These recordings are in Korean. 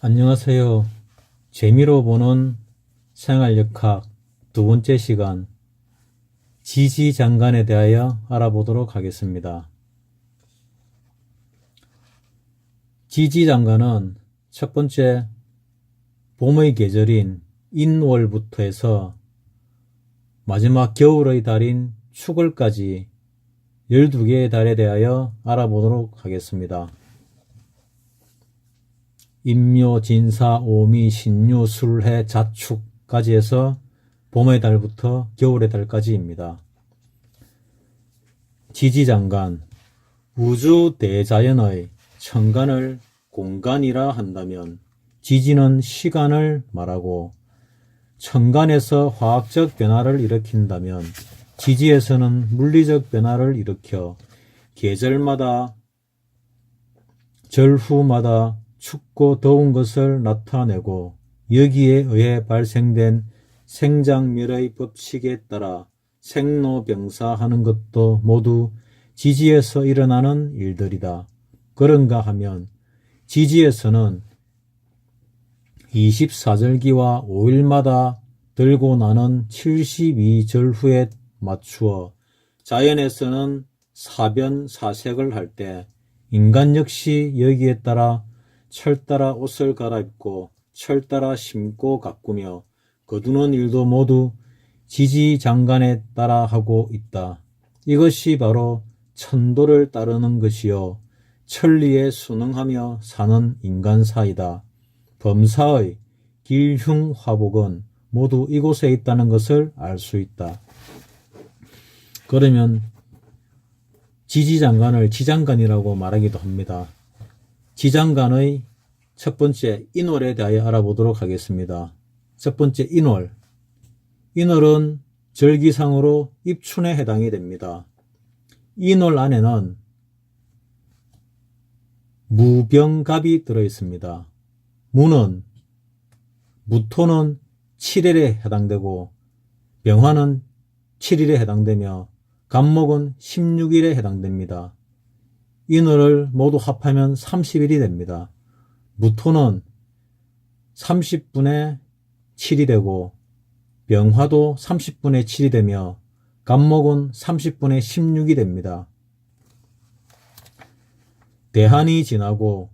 안녕하세요. 재미로 보는 생활역학 두 번째 시간 지지장간에 대하여 알아보도록 하겠습니다. 지지장간은 첫 번째 봄의 계절인 인월부터 해서 마지막 겨울의 달인 축월까지 12개의 달에 대하여 알아보도록 하겠습니다. 인묘, 진사, 오미, 신유, 술해, 자축까지 해서 봄의 달부터 겨울의 달까지입니다. 지지장간, 우주 대자연의 천간을 공간이라 한다면 지지는 시간을 말하고 천간에서 화학적 변화를 일으킨다면 지지에서는 물리적 변화를 일으켜 계절마다 절후마다 춥고 더운 것을 나타내고 여기에 의해 발생된 생장멸의 법칙에 따라 생로병사하는 것도 모두 지지에서 일어나는 일들이다. 그런가 하면 지지에서는 24절기와 5일마다 들고 나는 72절후에 맞추어 자연에서는 사변사색을 할 때 인간 역시 여기에 따라 철 따라 옷을 갈아입고 철 따라 심고 가꾸며 거두는 일도 모두 지지장간에 따라 하고 있다. 이것이 바로 천도를 따르는 것이요 천리에 순응하며 사는 인간사이다. 범사의 길흉화복은 모두 이곳에 있다는 것을 알 수 있다. 그러면 지지장간을 지장간이라고 말하기도 합니다. 지장간의 첫 번째 인월에 대하여 알아보도록 하겠습니다. 첫 번째 인월. 인월은 절기상으로 입춘에 해당이 됩니다. 인월 안에는 무병갑이 들어있습니다. 무토는 7일에 해당되고 병화는 7일에 해당되며 갑목은 16일에 해당됩니다. 인월을 모두 합하면 30일이 됩니다. 무토는 30분의 7이 되고 병화도 30분의 7이 되며 갑목은 30분의 16이 됩니다. 대한이 지나고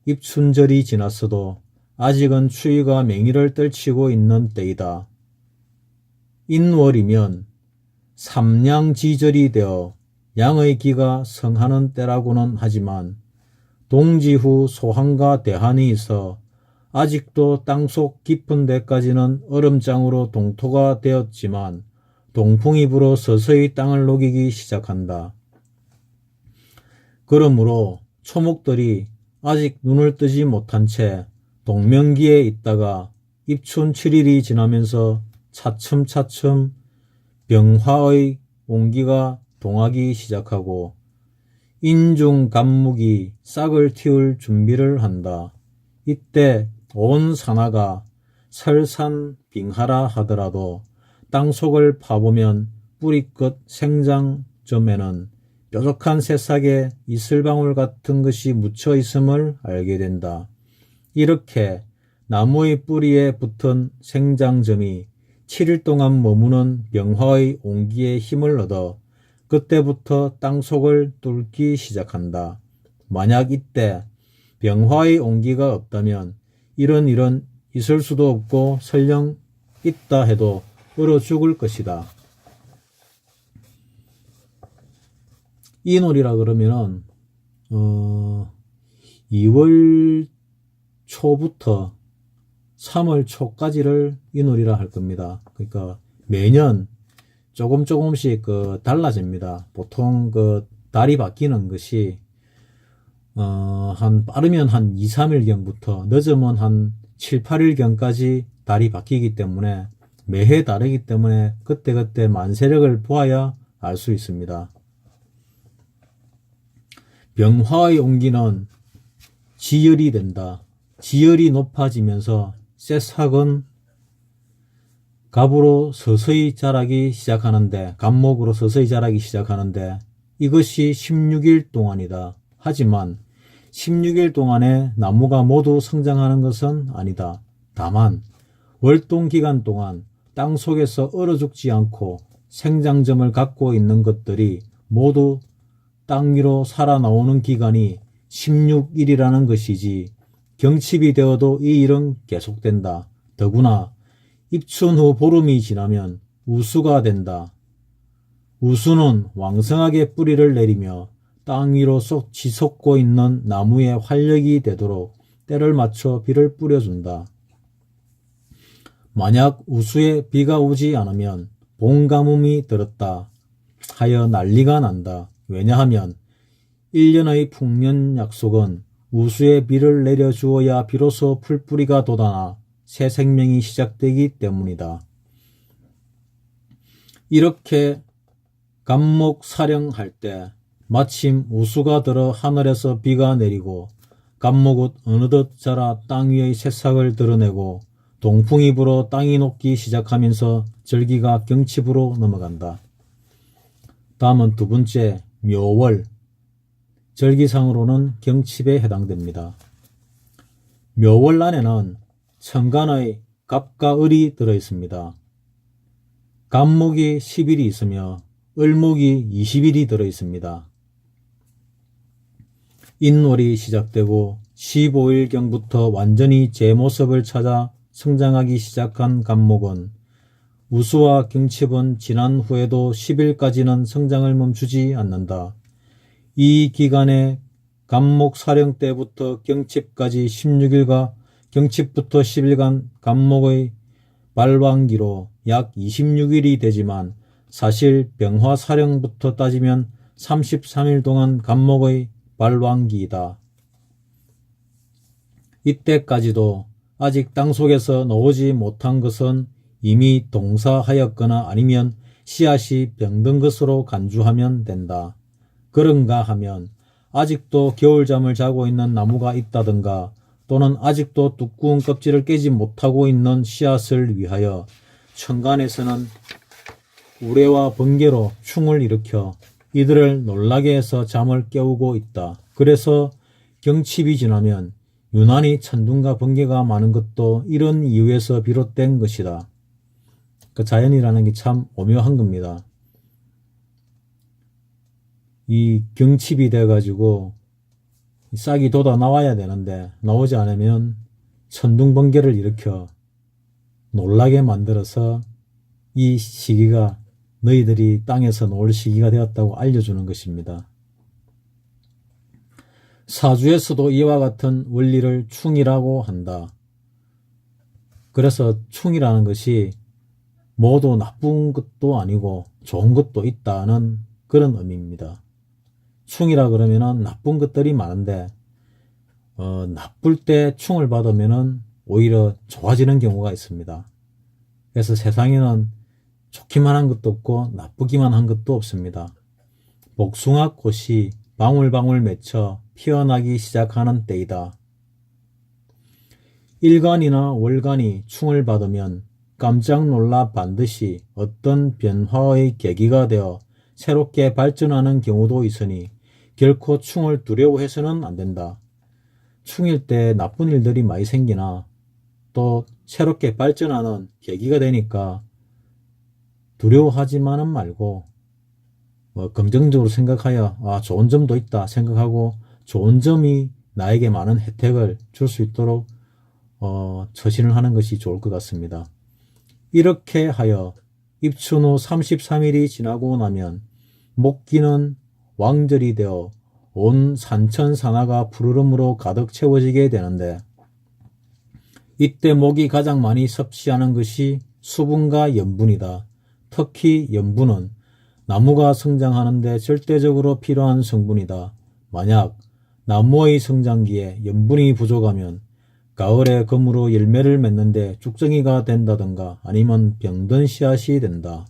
입춘절이 지났어도 아직은 추위가 맹위를 떨치고 있는 때이다. 인월이면 삼양지절이 되어 양의 기가 성하는 때라고는 하지만 동지후 소환과 대한이 있어 아직도 땅속 깊은 데까지는 얼음장으로 동토가 되었지만 동풍이 불어 서서히 땅을 녹이기 시작한다. 그러므로 초목들이 아직 눈을 뜨지 못한 채 동명기에 있다가 입춘 7일이 지나면서 차츰차츰 병화의 온기가 동하기 시작하고 인중간목이 싹을 틔울 준비를 한다. 이때 온 산하가 설산빙하라 하더라도 땅속을 파보면 뿌리끝 생장점에는 뾰족한 새싹에 이슬방울 같은 것이 묻혀 있음을 알게 된다. 이렇게 나무의 뿌리에 붙은 생장점이 7일 동안 머무는 병화의 온기에 힘을 얻어 그때부터 땅속을 뚫기 시작한다. 만약 이때 병화의 온기가 없다면 이런 일은 있을 수도 없고 설령 있다 해도 얼어 죽을 것이다. 인월이라 그러면은 2월 초부터 3월 초까지를 인월이라 할 겁니다. 그러니까 매년 조금씩 달라집니다. 보통 달이 바뀌는 것이 빠르면 한 2, 3일경부터 늦으면 한 7, 8일경까지 달이 바뀌기 때문에 매해 다르기 때문에 그때그때 만세력을 보아야 알 수 있습니다. 병화의 온기는 지열이 된다. 지열이 높아지면서 새싹은 갑으로 서서히 자라기 시작하는데 갑목으로 서서히 자라기 시작하는데 이것이 16일 동안이다. 하지만 16일 동안에 나무가 모두 성장하는 것은 아니다. 다만 월동 기간 동안 땅 속에서 얼어 죽지 않고 생장점을 갖고 있는 것들이 모두 땅 위로 살아나오는 기간이 16일이라는 것이지 경칩이 되어도 이 일은 계속된다. 더구나 입춘 후 보름이 지나면 우수가 된다. 우수는 왕성하게 뿌리를 내리며 땅 위로 쏙 치솟고 있는 나무에 활력이 되도록 때를 맞춰 비를 뿌려준다. 만약 우수에 비가 오지 않으면 봄가뭄이 들었다 하여 난리가 난다. 왜냐하면 1년의 풍년 약속은 우수에 비를 내려주어야 비로소 풀뿌리가 돋아나 새 생명이 시작되기 때문이다. 이렇게 갑목사령할 때 마침 우수가 들어 하늘에서 비가 내리고 갑목은 어느덧 자라 땅 위의 새싹을 드러내고 동풍이 불어 땅이 녹기 시작하면서 절기가 경칩으로 넘어간다. 다음은 두 번째 묘월, 절기상으로는 경칩에 해당됩니다. 묘월 안에는 천간의 갑과 을이 들어있습니다. 갑목이 10일이 있으며 을목이 20일이 들어있습니다. 인월이 시작되고 15일경부터 완전히 제 모습을 찾아 성장하기 시작한 갑목은 우수와 경칩은 지난 후에도 10일까지는 성장을 멈추지 않는다. 이 기간에 갑목 사령 때부터 경칩까지 16일과 경칩부터 10일간 갑목의 발왕기로 약 26일이 되지만 사실 병화 사령부터 따지면 33일 동안 갑목의 발왕기이다. 이때까지도 아직 땅속에서 나오지 못한 것은 이미 동사하였거나 아니면 씨앗이 병든 것으로 간주하면 된다. 그런가 하면 아직도 겨울잠을 자고 있는 나무가 있다든가 또는 아직도 두꺼운 껍질을 깨지 못하고 있는 씨앗을 위하여 천간에서는 우레와 번개로 충을 일으켜 이들을 놀라게 해서 잠을 깨우고 있다. 그래서 경칩이 지나면 유난히 천둥과 번개가 많은 것도 이런 이유에서 비롯된 것이다. 그 자연이라는 게 참 오묘한 겁니다. 이 경칩이 돼가지고 싹이 돋아 나와야 되는데 나오지 않으면 천둥 번개를 일으켜 놀라게 만들어서 이 시기가 너희들이 땅에서 놓을 시기가 되었다고 알려주는 것입니다. 사주에서도 이와 같은 원리를 충이라고 한다. 그래서 충이라는 것이 모두 나쁜 것도 아니고 좋은 것도 있다는 그런 의미입니다. 충이라 그러면은 나쁜 것들이 많은데 나쁠 때 충을 받으면은 오히려 좋아지는 경우가 있습니다. 그래서 세상에는 좋기만 한 것도 없고 나쁘기만 한 것도 없습니다. 복숭아꽃이 방울방울 맺혀 피어나기 시작하는 때이다. 일간이나 월간이 충을 받으면 깜짝 놀라 반드시 어떤 변화의 계기가 되어 새롭게 발전하는 경우도 있으니 결코 충을 두려워해서는 안 된다. 충일 때 나쁜 일들이 많이 생기나 또 새롭게 발전하는 계기가 되니까 두려워하지만은 말고 긍정적으로 생각하여 좋은 점도 있다 생각하고 좋은 점이 나에게 많은 혜택을 줄 수 있도록 처신을 하는 것이 좋을 것 같습니다. 이렇게 하여 입춘 후 33일이 지나고 나면 목기는 왕절이 되어 온 산천산하가 푸르름으로 가득 채워지게 되는데 이때 목이 가장 많이 섭취하는 것이 수분과 염분이다. 특히 염분은 나무가 성장하는데 절대적으로 필요한 성분이다. 만약 나무의 성장기에 염분이 부족하면 가을에 검으로 열매를 맺는데 죽정이가 된다든가 아니면 병든 씨앗이 된다.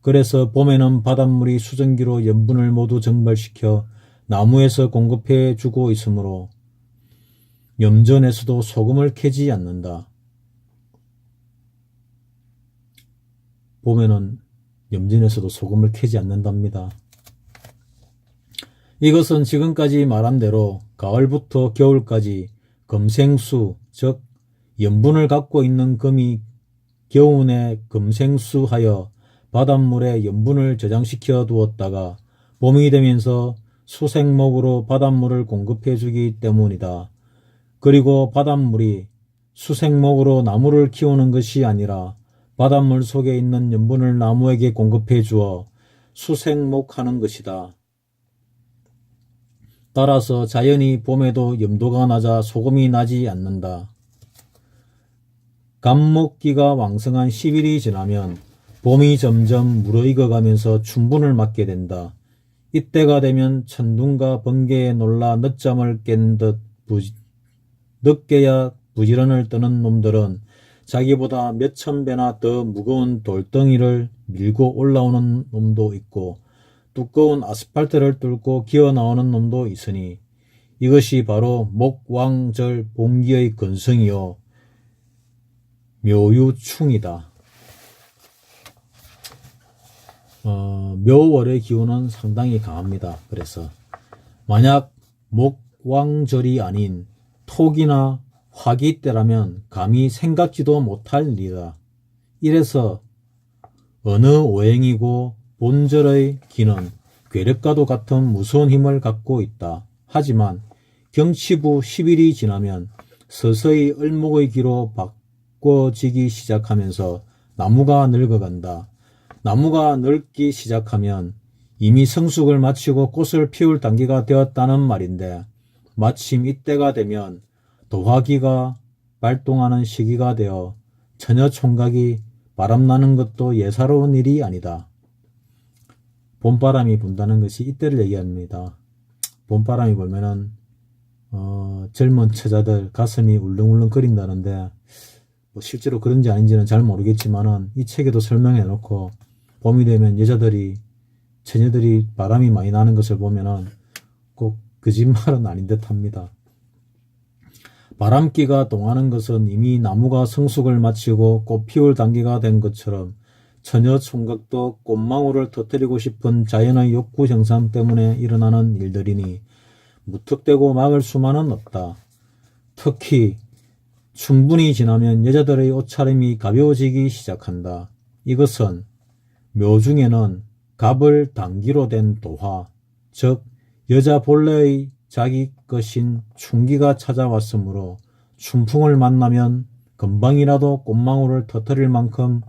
그래서 봄에는 바닷물이 수증기로 염분을 모두 증발시켜 나무에서 공급해 주고 있으므로 염전에서도 소금을 캐지 않는다. 봄에는 염전에서도 소금을 캐지 않는답니다. 이것은 지금까지 말한 대로 가을부터 겨울까지 금생수, 즉 염분을 갖고 있는 금이 겨우내 금생수하여 바닷물에 염분을 저장시켜 두었다가 봄이 되면서 수생목으로 바닷물을 공급해 주기 때문이다. 그리고 바닷물이 수생목으로 나무를 키우는 것이 아니라 바닷물 속에 있는 염분을 나무에게 공급해 주어 수생목하는 것이다. 따라서 자연히 봄에도 염도가 낮아 소금이 나지 않는다. 감목기가 왕성한 10일이 지나면 봄이 점점 무르익어 가면서 춘분을 맞게 된다. 이때가 되면 천둥과 번개에 놀라 늦잠을 깬 듯 늦게야 부지런을 떠는 놈들은 자기보다 몇천 배나 더 무거운 돌덩이를 밀고 올라오는 놈도 있고 두꺼운 아스팔트를 뚫고 기어 나오는 놈도 있으니 이것이 바로 목왕절 봉기의 근성이요 묘유충이다. 묘월의 기운은 상당히 강합니다. 그래서 만약 목왕절이 아닌 토기나 화기 때라면 감히 생각지도 못할 일이다. 이래서 어느 오행이고 본절의 기는 괴력과도 같은 무서운 힘을 갖고 있다. 하지만 경치부 10일이 지나면 서서히 을목의 기로 바꿔지기 시작하면서 나무가 늙어간다. 나무가 늙기 시작하면 이미 성숙을 마치고 꽃을 피울 단계가 되었다는 말인데 마침 이때가 되면 도화기가 발동하는 시기가 되어 처녀총각이 바람나는 것도 예사로운 일이 아니다. 봄바람이 분다는 것이 이때를 얘기합니다. 봄바람이 불면은 젊은 처자들 가슴이 울렁울렁 거린다는데 뭐 실제로 그런지 아닌지는 잘 모르겠지만은 이 책에도 설명해 놓고 봄이 되면 여자들이 처녀들이 바람이 많이 나는 것을 보면은 꼭 거짓말은 아닌 듯 합니다. 바람기가 동하는 것은 이미 나무가 성숙을 마치고 꽃 피울 단계가 된 것처럼 처녀 총각도 꽃망울을 터뜨리고 싶은 자연의 욕구 형상 때문에 일어나는 일들이니 무턱대고 막을 수만은 없다. 특히 춘분이 지나면 여자들의 옷차림이 가벼워지기 시작한다. 이것은 묘 중에는 갑을 단기로 된 도화, 즉 여자 본래의 자기 것인 춘기가 찾아왔으므로 춘풍을 만나면 금방이라도 꽃망울을 터뜨릴 만큼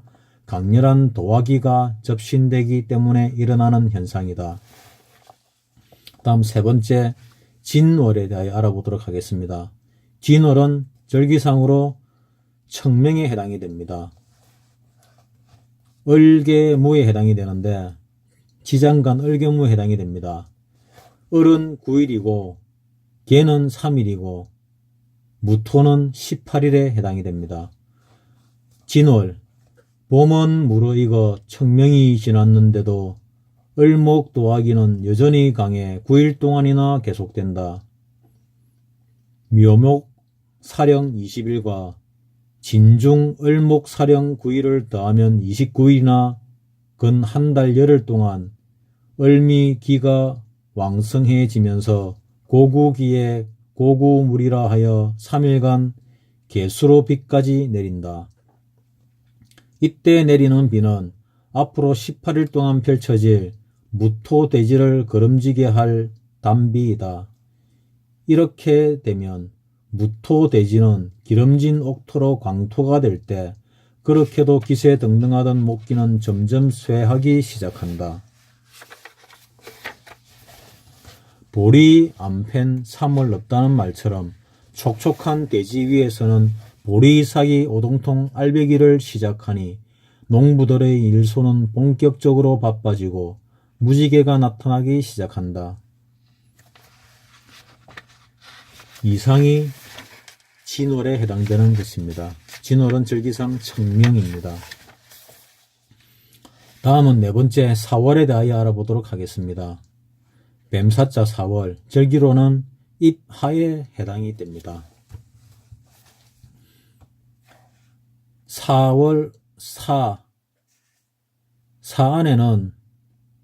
강렬한 도화기가 접신되기 때문에 일어나는 현상이다. 다음 세 번째 진월에 대하여 알아보도록 하겠습니다. 진월은 절기상으로 청명에 해당이 됩니다. 을계무에 해당이 되는데 지장간 을계무에 해당이 됩니다. 을은 9일이고 개는 3일이고 무토는 18일에 해당이 됩니다. 진월, 봄은 무르익어 청명이 지났는데도 을목 도화기는 여전히 강해 9일 동안이나 계속된다. 묘목 사령 20일과 진중 을목 사령 9일을 더하면 29일이나 근 한 달 열흘 동안 을미 기가 왕성해지면서 고구기에 고구물이라 하여 3일간 개수로 비까지 내린다. 이때 내리는 비는 앞으로 18일 동안 펼쳐질 무토대지를 거름지게 할 단비이다. 이렇게 되면 무토대지는 기름진 옥토로 광토가 될 때 그렇게도 기세등등하던 목기는 점점 쇠하기 시작한다. 보리 안 팬 삼월 없다는 말처럼 촉촉한 대지 위에서는 보리삭이 오동통 알배기를 시작하니 농부들의 일손은 본격적으로 바빠지고 무지개가 나타나기 시작한다. 이상이 진월에 해당되는 것입니다. 진월은 절기상 청명입니다. 다음은 네 번째 4월에 대하여 알아보도록 하겠습니다. 뱀사자 4월, 절기로는 입하에 해당이 됩니다. 4월 사 안에는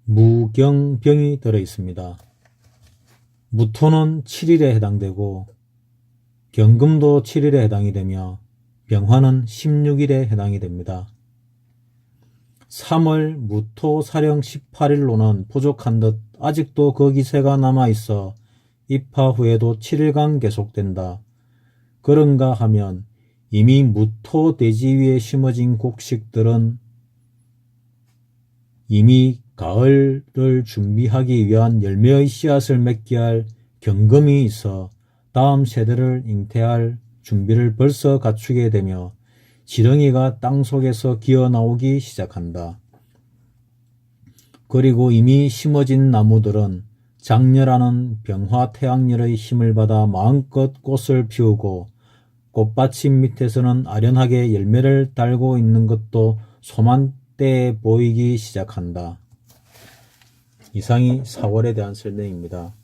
무경병이 들어 있습니다. 무토는 7일에 해당되고 경금도 7일에 해당이 되며 병화는 16일에 해당이 됩니다. 3월 무토 사령 18일로는 부족한 듯 아직도 그 기세가 남아있어 입하 후에도 7일간 계속된다. 그런가 하면 이미 무토 대지 위에 심어진 곡식들은 이미 가을을 준비하기 위한 열매의 씨앗을 맺게 할 경금이 있어 다음 세대를 잉태할 준비를 벌써 갖추게 되며 지렁이가 땅속에서 기어 나오기 시작한다. 그리고 이미 심어진 나무들은 장렬하는 병화 태양열의 힘을 받아 마음껏 꽃을 피우고 꽃받침 밑에서는 아련하게 열매를 달고 있는 것도 소만때에 보이기 시작한다. 이상이 4월에 대한 설명입니다.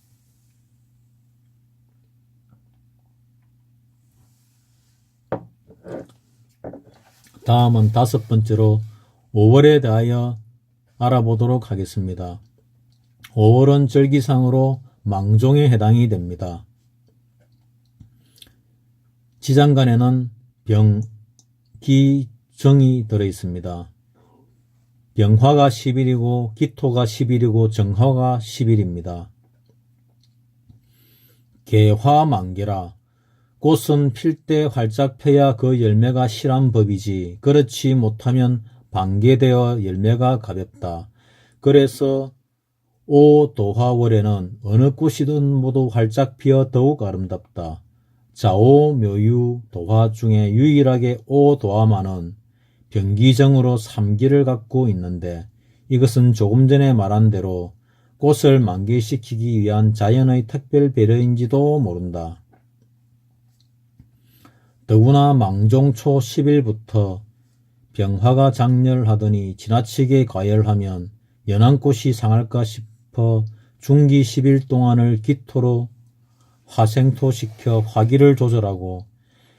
다음은 5번째로 5월에 대하여 알아보도록 하겠습니다. 5월은 절기상으로 망종에 해당이 됩니다. 지장간에는 병, 기, 정이 들어있습니다. 병화가 10일이고 기토가 10일이고 정화가 10일입니다. 개화만개라. 꽃은 필 때 활짝 펴야 그 열매가 실한 법이지 그렇지 못하면 반개되어 열매가 가볍다. 그래서 오도화월에는 어느 꽃이든 모두 활짝 피어 더욱 아름답다. 자오묘유 도화 중에 유일하게 오도화만은 병기정으로 3기를 갖고 있는데 이것은 조금 전에 말한 대로 꽃을 만개시키기 위한 자연의 특별 배려인지도 모른다. 더구나 망종초 10일부터 병화가 장렬하더니 지나치게 가열하면 연한 꽃이 상할까 싶어 중기 10일 동안을 기토로 화생토시켜 화기를 조절하고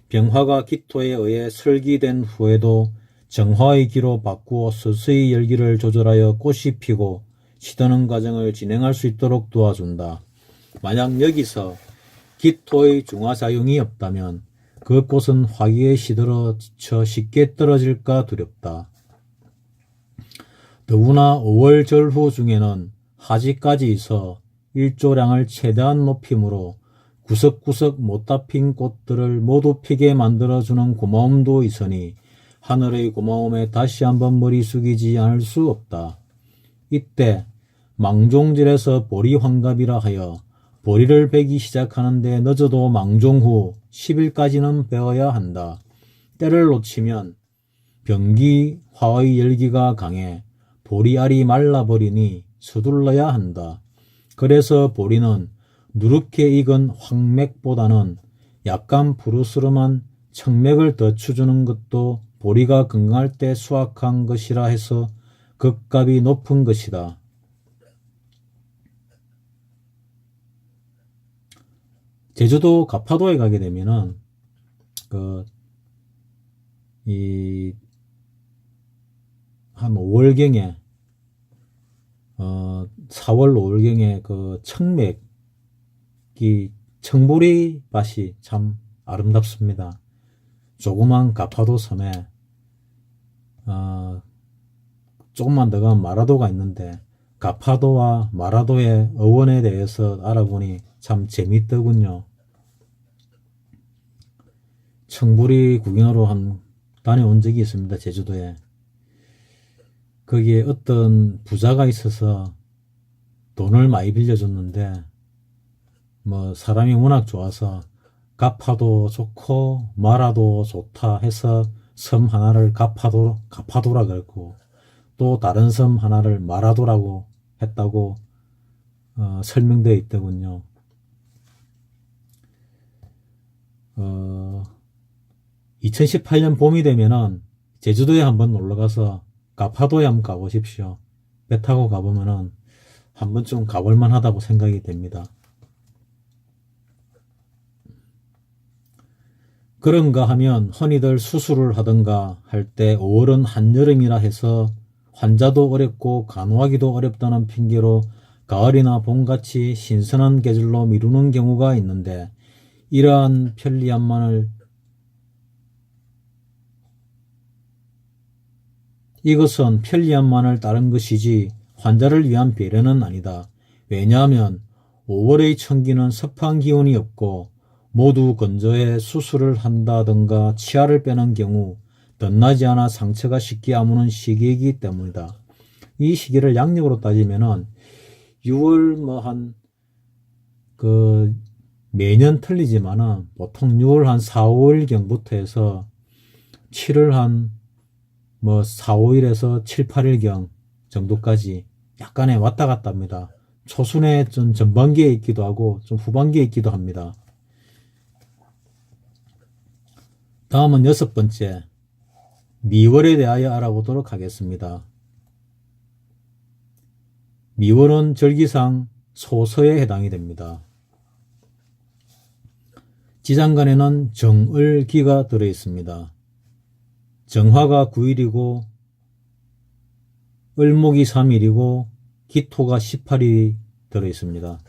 병화가 기토에 의해 설기된 후에도 정화의 기로 바꾸어 서서히 열기를 조절하여 꽃이 피고 시드는 과정을 진행할 수 있도록 도와준다. 만약 여기서 기토의 중화작용이 없다면 그 꽃은 화기에 시들어 지쳐 쉽게 떨어질까 두렵다. 더구나 5월 절후 중에는 하지까지 있어 일조량을 최대한 높임으로 구석구석 못다 핀 꽃들을 모두 피게 만들어주는 고마움도 있으니 하늘의 고마움에 다시 한번 머리 숙이지 않을 수 없다. 이때 망종절에서 보리환갑이라 하여 보리를 베기 시작하는데 늦어도 망종 후 10일까지는 베어야 한다. 때를 놓치면 병기 화의 열기가 강해 보리알이 말라버리니 서둘러야 한다. 그래서 보리는 누렇게 익은 황맥보다는 약간 푸르스름한 청맥을 더 추주는 것도 보리가 건강할 때 수확한 것이라 해서 겉값이 높은 것이다. 제주도 가파도에 가게 되면은 한 5월경에 4월 5월경에 그 청맥이 청보리 밭이 참 아름답습니다. 조그만 가파도 섬에 조금만 더 가면 마라도가 있는데 가파도와 마라도의 어원에 대해서 알아보니 참 재밌더군요. 청보리 구경하러 다녀온 적이 있습니다. 제주도에. 거기에 어떤 부자가 있어서 돈을 많이 빌려줬는데 사람이 워낙 좋아서 가파도 좋고 마라도 좋다 해서 섬 하나를 가파도라 그랬고 또 다른 섬 하나를 마라도라고 했다고 설명되어 있더군요. 2018년 봄이 되면은 제주도에 한번 놀러가서 가파도에 한번 가보십시오. 배 타고 가보면은 한 번쯤 가볼만 하다고 생각이 됩니다. 그런가 하면 흔히들 수술을 하던가 할 때 5월은 한여름이라 해서 환자도 어렵고 간호하기도 어렵다는 핑계로 가을이나 봄같이 신선한 계절로 미루는 경우가 있는데 이러한 편리함만을 이것은 편리함만을 따른 것이지 환자를 위한 배려는 아니다. 왜냐하면 5월의 청기는 습한 기운이 없고 모두 건조해 수술을 한다든가 치아를 빼는 경우 덧나지 않아 상처가 쉽게 아무는 시기이기 때문이다. 이 시기를 양력으로 따지면은 6월 매년 틀리지만은 보통 6월 한 4, 5일경부터 해서 7월 한 4, 5일에서 7, 8일경 정도까지 약간의 왔다 갔다 합니다. 초순의 좀 전반기에 있기도 하고 좀 후반기에 있기도 합니다. 다음은 6번째, 미월에 대하여 알아보도록 하겠습니다. 미월은 절기상 소서에 해당이 됩니다. 지장간에는 정을기가 들어있습니다. 정화가 9일이고 을목이 3일이고 기토가 18일이 들어있습니다.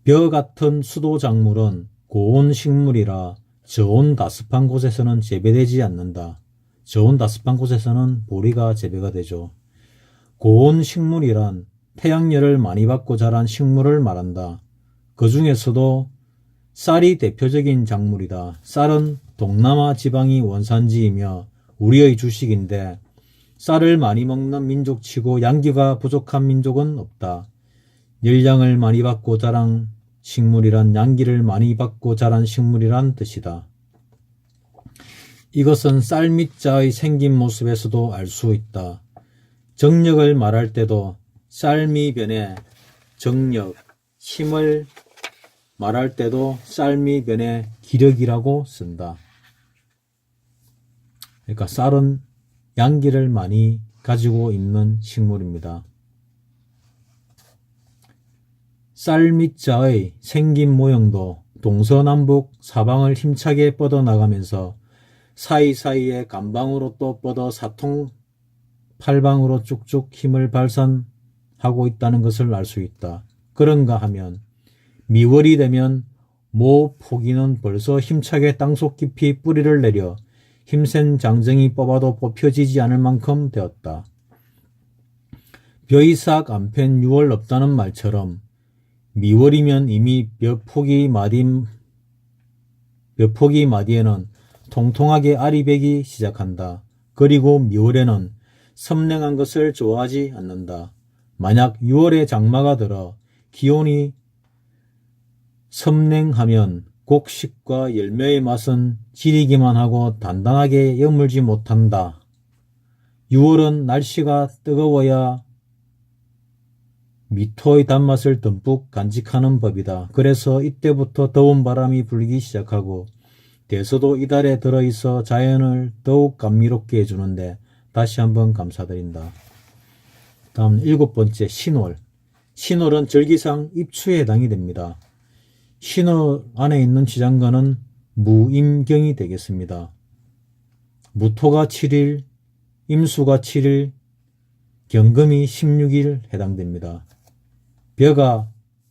벼 같은 수도작물은 고온 식물이라 저온 다습한 곳에서는 재배되지 않는다. 저온 다습한 곳에서는 보리가 재배가 되죠. 고온 식물이란 태양열을 많이 받고 자란 식물을 말한다. 그 중에서도 쌀이 대표적인 작물이다. 쌀은 동남아 지방이 원산지이며 우리의 주식인데 쌀을 많이 먹는 민족치고 양기가 부족한 민족은 없다. 열량을 많이 받고 자란 식물이란 양기를 많이 받고 자란 식물이란 뜻이다. 이것은 쌀 밑자의 생긴 모습에서도 알 수 있다. 정력을 말할 때도 쌀미변의 정력, 힘을 말할 때도 쌀미변의 기력이라고 쓴다. 그러니까 쌀은 양기를 많이 가지고 있는 식물입니다. 쌀 밑자의 생긴 모형도 동서남북 사방을 힘차게 뻗어나가면서 사이사이에 간방으로 또 뻗어 사통 팔방으로 쭉쭉 힘을 발산하고 있다는 것을 알 수 있다. 그런가 하면 미월이 되면 모 포기는 벌써 힘차게 땅속 깊이 뿌리를 내려 힘센 장정이 뽑아도 뽑혀지지 않을 만큼 되었다. 벼이삭 안 팬 6월 없다는 말처럼 미월이면 이미 몇 포기 마디에는 통통하게 알이 배기 시작한다. 그리고 미월에는 섬냉한 것을 좋아하지 않는다. 만약 6월에 장마가 들어 기온이 섬냉하면 곡식과 열매의 맛은 지리기만 하고 단단하게 여물지 못한다. 6월은 날씨가 뜨거워야 미토의 단맛을 듬뿍 간직하는 법이다. 그래서 이때부터 더운 바람이 불기 시작하고 대서도 이달에 들어있어 자연을 더욱 감미롭게 해주는데 다시 한번 감사드린다. 다음 7번째 신월. 신월은 절기상 입추에 해당이 됩니다. 신월 안에 있는 지장간은 무임경이 되겠습니다. 무토가 7일, 임수가 7일, 경금이 16일 해당됩니다. 벼가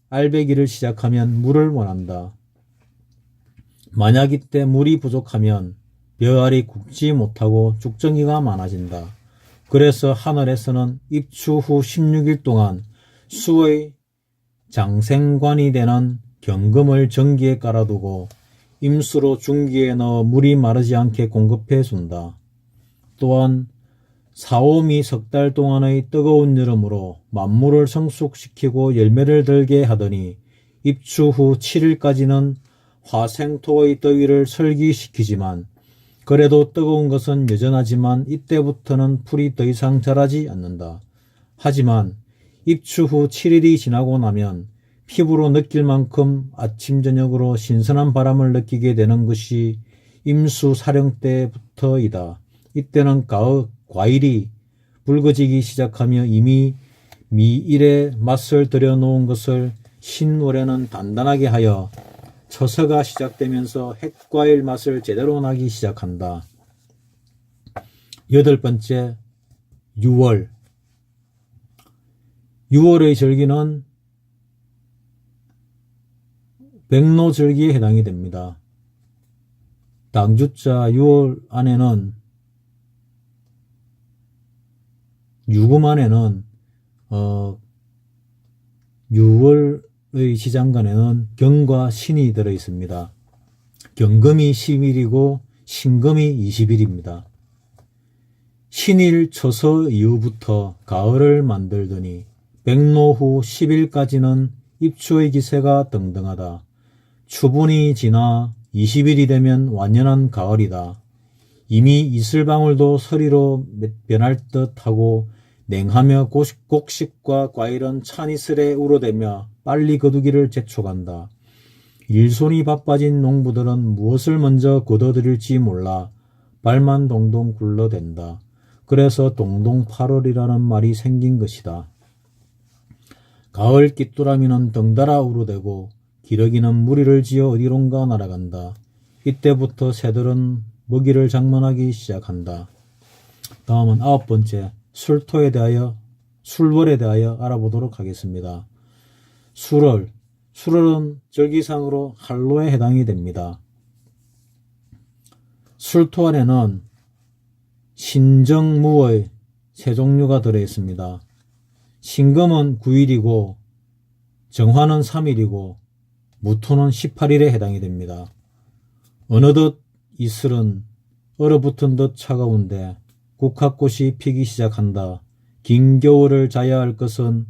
알배기를 시작하면 물을 원한다. 만약 이때 물이 부족하면 벼알이 굵지 못하고 죽정이가 많아진다. 그래서 하늘에서는 입추 후 16일 동안 수의 장생관이 되는 경금을 정기에 깔아두고 임수로 중기에 넣어 물이 마르지 않게 공급해 준다. 또한 사오미 석 달 동안의 뜨거운 여름으로 만물을 성숙시키고 열매를 들게 하더니 입추 후 7일까지는 화생토의 더위를 설기시키지만 그래도 뜨거운 것은 여전하지만 이때부터는 풀이 더 이상 자라지 않는다. 하지만 입추 후 7일이 지나고 나면 피부로 느낄 만큼 아침 저녁으로 신선한 바람을 느끼게 되는 것이 임수 사령 때부터이다. 이때는 과일이 붉어지기 시작하며 이미 미일의 맛을 들여놓은 것을 신월에는 단단하게 하여 처서가 시작되면서 핵과일 맛을 제대로 나기 시작한다. 8번째 6월. 6월의 절기는 백로절기에 해당이 됩니다. 당주자 6월 안에는 유금 안에는 6월의 시장간에는 경과 신이 들어 있습니다. 경금이 10일이고 신금이 20일입니다. 신일 초서 이후부터 가을을 만들더니 백로 후 10일까지는 입추의 기세가 등등하다. 추분이 지나 20일이 되면 완연한 가을이다. 이미 이슬방울도 서리로 변할 듯하고 냉하며 곡식과 과일은 찬이슬에 우러대며 빨리 거두기를 재촉한다. 일손이 바빠진 농부들은 무엇을 먼저 거둬들일지 몰라 발만 동동 굴러댄다. 그래서 동동 8월이라는 말이 생긴 것이다. 가을 깃두라미는 덩달아 우러대고 기러기는 무리를 지어 어디론가 날아간다. 이때부터 새들은 먹이를 장만하기 시작한다. 다음은 9번째 술월에 대하여 알아보도록 하겠습니다. 술월은 절기상으로 한로에 해당이 됩니다. 술토 안에는 신정무의 세 종류가 들어있습니다. 신금은 9일이고 정화는 3일이고 무토는 18일에 해당이 됩니다. 어느덧 이슬은 얼어붙은 듯 차가운데 국화꽃이 피기 시작한다. 긴 겨울을 자야 할 것은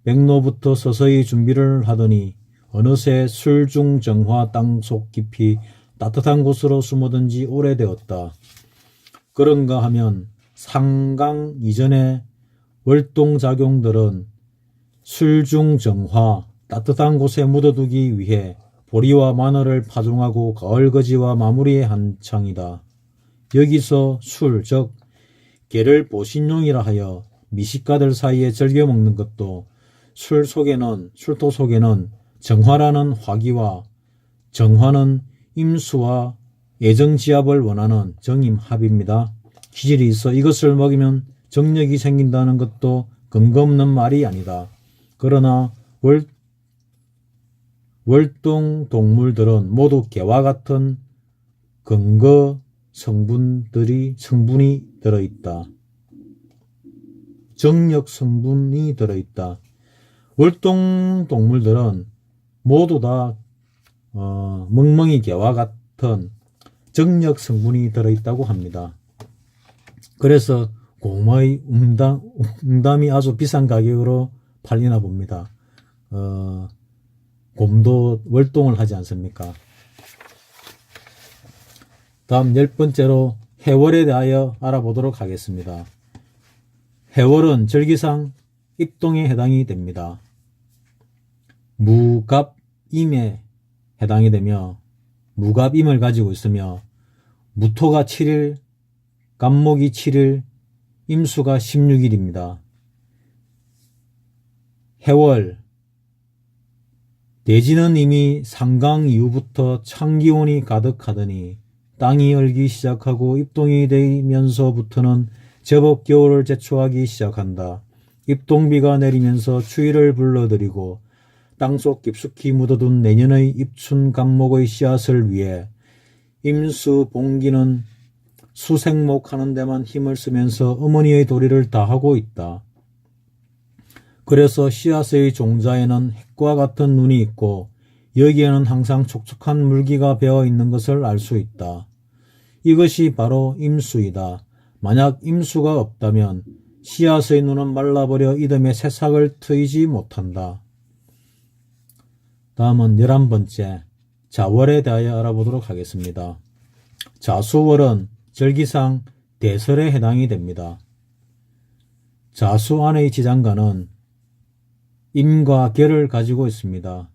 백로부터 서서히 준비를 하더니 어느새 술중정화 땅속 깊이 따뜻한 곳으로 숨어든 지 오래되었다. 그런가 하면 상강 이전의 월동작용들은 술중정화 따뜻한 곳에 묻어두기 위해 보리와 마늘을 파종하고 가을거지와 마무리의 한창이다. 여기서 술, 즉 게를 보신용이라 하여 미식가들 사이에 즐겨 먹는 것도 술토 속에는 정화라는 화기와 정화는 임수와 애정지압을 원하는 정임합입니다. 기질이 있어 이것을 먹이면 정력이 생긴다는 것도 근거 없는 말이 아니다. 그러나 월동 동물들은 모두 개와 같은 근거 성분이 들어있다. 정력 성분이 들어있다. 월동 동물들은 모두 다 멍멍이 개와 같은 정력 성분이 들어있다고 합니다. 그래서 곰의 웅담이 아주 비싼 가격으로 팔리나 봅니다. 곰도 월동을 하지 않습니까? 다음 10번째로 해월에 대하여 알아보도록 하겠습니다. 해월은 절기상 입동에 해당이 됩니다. 무갑임에 해당이 되며 무갑임을 가지고 있으며 무토가 7일, 갑목이 7일, 임수가 16일입니다. 해월 대지는 이미 상강 이후부터 찬기온이 가득하더니 땅이 얼기 시작하고 입동이 되면서부터는 제법 겨울을 제초하기 시작한다. 입동비가 내리면서 추위를 불러들이고 땅속 깊숙이 묻어둔 내년의 입춘 갑목의 씨앗을 위해 임수 봉기는 수생목하는 데만 힘을 쓰면서 어머니의 도리를 다하고 있다. 그래서 씨앗의 종자에는 핵과 같은 눈이 있고 여기에는 항상 촉촉한 물기가 배어 있는 것을 알 수 있다. 이것이 바로 임수이다. 만약 임수가 없다면 씨앗의 눈은 말라버려 이듬해 새싹을 트이지 못한다. 다음은 11번째 자월에 대하여 알아보도록 하겠습니다. 자수월은 절기상 대설에 해당이 됩니다. 자수 안의 지장간은 임과 계를 가지고 있습니다.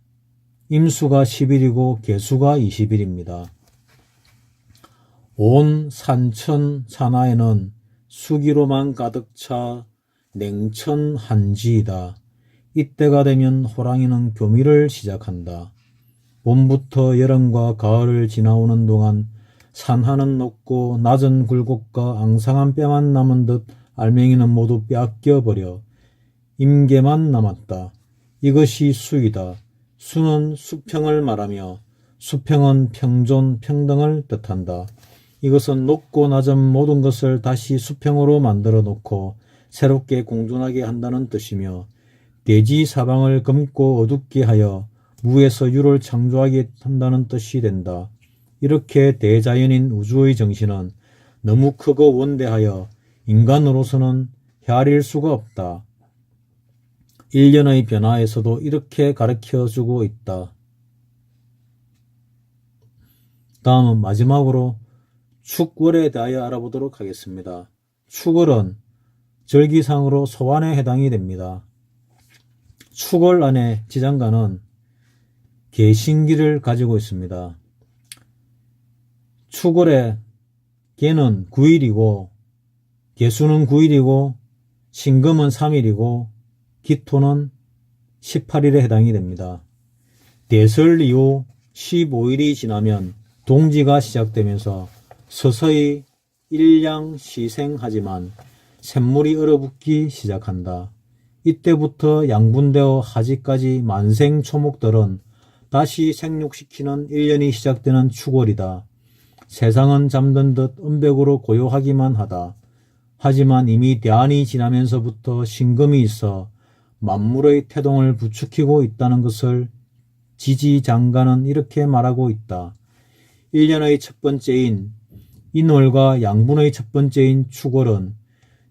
임수가 10일이고 계수가 20일입니다. 온 산천 산하에는 수기로만 가득 차 냉천한지이다. 이때가 되면 호랑이는 교미를 시작한다. 봄부터 여름과 가을을 지나오는 동안 산하는 높고 낮은 굴곡과 앙상한 뼈만 남은 듯 알맹이는 모두 빼앗겨버려 임계만 남았다. 이것이 수이다. 수는 수평을 말하며 수평은 평존, 평등을 뜻한다. 이것은 높고 낮은 모든 것을 다시 수평으로 만들어 놓고 새롭게 공존하게 한다는 뜻이며 대지 사방을 검고 어둡게 하여 무에서 유를 창조하게 한다는 뜻이 된다. 이렇게 대자연인 우주의 정신은 너무 크고 원대하여 인간으로서는 헤아릴 수가 없다. 일련의 변화에서도 이렇게 가르쳐주고 있다. 다음은 마지막으로 축월에 대하여 알아보도록 하겠습니다. 축월은 절기상으로 소환에 해당이 됩니다. 축월 안에 지장간은 개신기를 가지고 있습니다. 축월의 개는 9일이고 개수는 9일이고 신금은 3일이고 기토는 18일에 해당이 됩니다. 대설 이후 15일이 지나면 동지가 시작되면서 서서히 일양시생하지만 샘물이 얼어붙기 시작한다. 이때부터 양분되어 하지까지 만생초목들은 다시 생육시키는 1년이 시작되는 축월이다. 세상은 잠든 듯 은백으로 고요하기만 하다. 하지만 이미 대안이 지나면서부터 신금이 있어 만물의 태동을 부추기고 있다는 것을 지지장가는 이렇게 말하고 있다. 1년의 첫 번째인 인월과 양분의 첫 번째인 축월은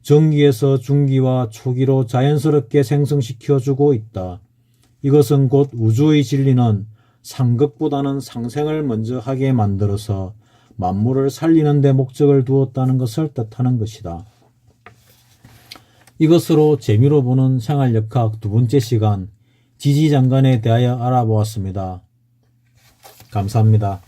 정기에서 중기와 초기로 자연스럽게 생성시켜주고 있다. 이것은 곧 우주의 진리는 상극보다는 상생을 먼저 하게 만들어서 만물을 살리는 데 목적을 두었다는 것을 뜻하는 것이다. 이것으로 재미로 보는 생활역학 두 번째 시간 지지장간에 대하여 알아보았습니다. 감사합니다.